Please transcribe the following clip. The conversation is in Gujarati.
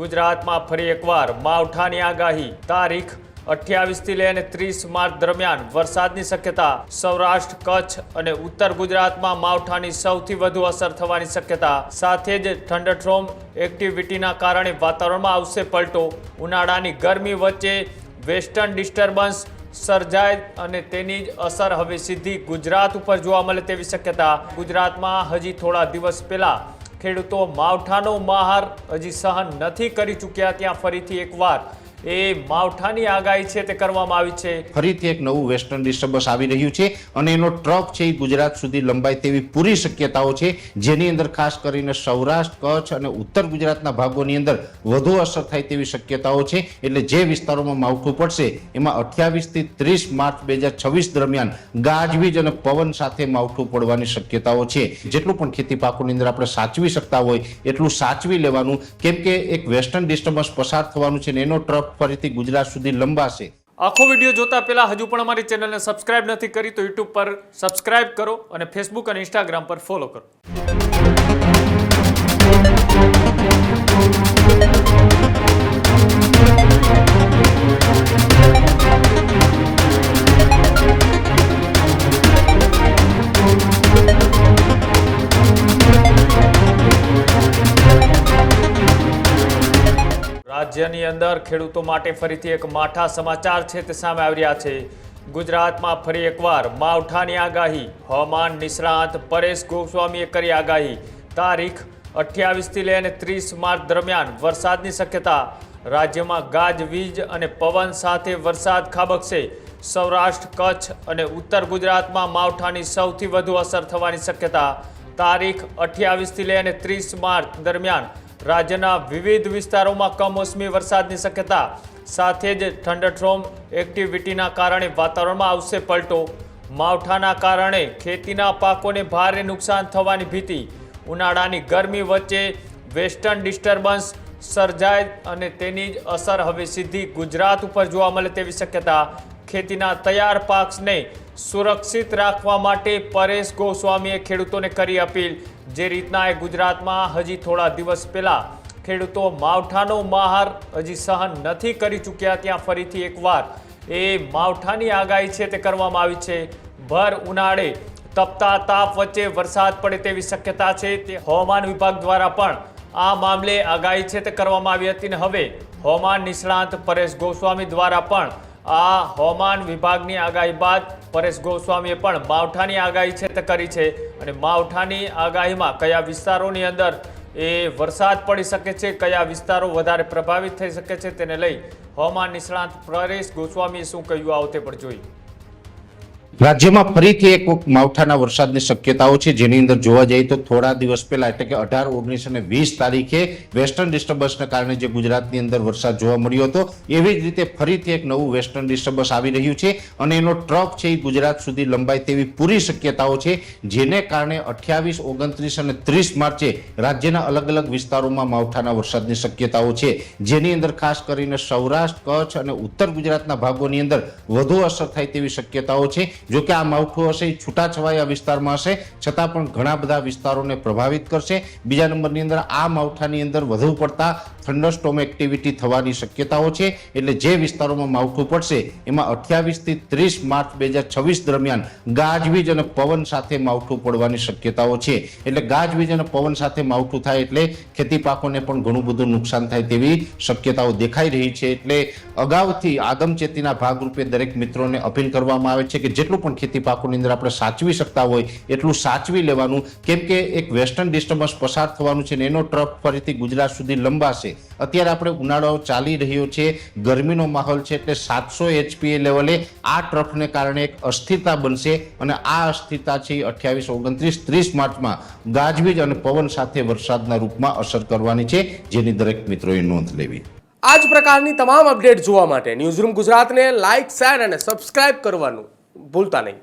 ગુજરાતમાં ફરી એકવાર માવઠાની આગાહી તારીખ 28 થી લઈને 30 માર્ચ દરમિયાન વરસાદની શક્યતા સૌરાષ્ટ્ર કચ્છ અને ઉત્તર ગુજરાતમાં માવઠાની સૌથી વધુ અસર થવાની શક્યતા સાથે જ થંડરસ્ટોર્મ એક્ટિવિટીના કારણે વાતાવરણમાં આવશે પલટો ઉનાળાની ગરમી વચ્ચે વેસ્ટર્ન ડિસ્ટર્બન્સ સર્જાય અને તેની જ અસર હવે સીધી ગુજરાત ઉપર જોવા મળે તેવી શક્યતા ગુજરાતમાં હજી થોડા દિવસ પહેલા ખેડૂતો માવઠાનો મહાર હજી સહન નથી કરી ચૂક્યા ત્યાં ફરીથી એકવાર એ માવઠાની આગાહી છે તે કરવામાં આવી છે ફરીથી એક નવું વેસ્ટર્ન ડિસ્ટર્બન્સ આવી રહ્યું છે અને એનો ટ્રક છે એ ગુજરાત સુધી લંબાય તેવી પૂરી શક્યતાઓ છે જેની અંદર ખાસ કરીને સૌરાષ્ટ્ર કચ્છ અને ઉત્તર ગુજરાતના ભાગોની અંદર વધુ અસર થાય તેવી શક્યતાઓ છે એટલે જે વિસ્તારોમાં માવઠું પડશે એમાં 28 થી 30 માર્ચ 2026 દરમિયાન ગાજવીજ અને પવન સાથે માવઠું પડવાની શક્યતાઓ છે જેટલું પણ ખેતી પાકોની અંદર આપણે સાચવી શકતા હોય એટલું સાચવી લેવાનું કેમ કે એક વેસ્ટર્ન ડિસ્ટર્બન્સ પસાર થવાનું છે અને એનો ટ્રક ફરીથી ગુજરાત સુધી લંબાશે આખો વિડીયો જોતા પહેલા હજુ પણ અમારી ચેનલને સબસ્ક્રાઇબ નથી કરી તો યુટ્યુબ પર સબસ્ક્રાઇબ કરો અને ફેસબુક અને ઇન્સ્ટાગ્રામ પર ફોલો કરો રાજ્યની અંદર ખેડૂતો માટે ફરીથી એક માઠા સમાચાર છે તે સામે આવી રહ્યા છે ગુજરાતમાં ફરી એકવાર માવઠાની આગાહી હવામાન નિષ્ણાત પરેશ ગોસ્વામીએ કરી આગાહી તારીખ 28 થી લઈને 30 માર્ચ દરમિયાન વરસાદની શક્યતા રાજ્યમાં ગાજવીજ અને પવન સાથે વરસાદ ખાબકશે સૌરાષ્ટ્ર કચ્છ અને ઉત્તર ગુજરાતમાં માવઠાની સૌથી વધુ અસર થવાની શક્યતા તારીખ 28 થી લઈને 30 માર્ચ દરમિયાન રાજ્યના વિવિધ વિસ્તારોમાં કમોસમી વરસાદની શક્યતા સાથે જ થંડરસ્ટોર્મ એક્ટિવિટીના કારણે વાતાવરણમાં આવશે પલટો માવઠાના કારણે ખેતીના પાકોને ભારે નુકસાન થવાની ભીતિ ઉનાળાની ગરમી વચ્ચે વેસ્ટર્ન ડિસ્ટર્બન્સ સર્જાય અને તેની જ અસર હવે સીધી ગુજરાત ઉપર જોવા મળે તેવી શક્યતા ખેતીના તૈયાર પાકને સુરક્ષિત રાખવા માટે પરેશ ગોસ્વામીએ ખેડૂતોને કરી અપીલ જે રીતના એ ગુજરાતમાં હજી થોડા દિવસ પહેલા ખેડૂતો માવઠાનો મહાર હજી સહન નથી કરી ચૂક્યા ત્યાં ફરીથી એકવાર એ માવઠાની આગાહી છે તે કરવામાં આવી છે ભર ઉનાળે તપતા તાપ વચ્ચે વરસાદ પડે તેવી શક્યતા છે તે હવામાન વિભાગ દ્વારા પણ આ મામલે આગાહી છે તે કરવામાં આવી હતી અને હવે હવામાન નિષ્ણાત પરેશ ગોસ્વામી દ્વારા પણ આ હવામાન વિભાગની આગાહી બાદ પરેશ ગોસ્વામીએ પણ માવઠાની આગાહી છે તે કરી છે અને માવઠાની આગાહીમાં કયા વિસ્તારોની અંદર એ વરસાદ પડી શકે છે કયા વિસ્તારો વધારે પ્રભાવિત થઈ શકે છે તેને લઈ હવામાન નિષ્ણાત પરેશ ગોસ્વામીએ શું કહ્યું આવો તે પણ જોઈએ રાજ્યમાં ફરીથી એક માવઠાના વરસાદની શક્યતાઓ છે જેની અંદર જોવા જઈએ તો થોડા દિવસ પહેલા એટલે કે 18, 19 અને 20 તારીખે વેસ્ટર્ન ડિસ્ટર્બન્સના કારણે જે ગુજરાતની અંદર વરસાદ જોવા મળ્યો હતો એવી જ રીતે ફરીથી એક નવું વેસ્ટર્ન ડિસ્ટર્બન્સ આવી રહ્યું છે અને એનો ટ્રક છે એ ગુજરાત સુધી લંબાય તેવી પૂરી શક્યતાઓ છે જેને કારણે 28, 29 અને 30 માર્ચે રાજ્યના અલગ અલગ વિસ્તારોમાં માવઠાના વરસાદની શક્યતાઓ છે જેની અંદર ખાસ કરીને સૌરાષ્ટ્ર કચ્છ અને ઉત્તર ગુજરાતના ભાગોની અંદર વધુ અસર થાય તેવી શક્યતાઓ છે જો કે આ માવઠું હશે એ છૂટાછવાયા વિસ્તારમાં હશે છતાં પણ ઘણા બધા વિસ્તારોને પ્રભાવિત કરશે બીજા નંબરની અંદર આ માવઠાની અંદર વધુ પડતા થંડરસ્ટોર્મ એક્ટિવિટી થવાની શક્યતાઓ છે એટલે જે વિસ્તારોમાં માવઠું પડશે એમાં 28 થી 30 માર્ચ 2026 દરમિયાન ગાજવીજ અને પવન સાથે માવઠું પડવાની શક્યતાઓ છે એટલે ગાજવીજ અને પવન સાથે માવઠું થાય એટલે ખેતી પાકોને પણ ઘણું બધું નુકસાન થાય તેવી શક્યતાઓ દેખાઈ રહી છે એટલે અગાઉથી આગમચેતીના ભાગરૂપે દરેક મિત્રોને અપીલ કરવામાં આવે છે કે જેટલું પણ ખેતી પાકોની અંદર આપણે સાચવી શકતા હોય એટલું સાચવી લેવાનું કેમ કે એક વેસ્ટર્ન ડિસ્ટર્બન્સ પસાર થવાનું છે અને એનો ટ્રક ફરીથી ગુજરાત સુધી લંબાશે અત્યારે આપણે ઉનાળો ચાલી રહ્યો છે ગરમીનો માહોલ છે એટલે 700 HPA લેવલે આ ટ્રકને કારણે એક અસ્થિરતા બનશે અને આ અસ્થિરતા છે 28, 29, 30 માર્ચમાં ગાજવીજ અને પવન સાથે વરસાદના રૂપમાં અસર કરવાની છે જેની દરેક મિત્રોએ નોંધ લેવી આ જ પ્રકારની તમામ અપડેટ જોવા માટે ન્યૂઝરૂમ ગુજરાતને લાઇક, શેર અને સબસ્ક્રાઇબ કરવાનું ભૂલતા નહીં.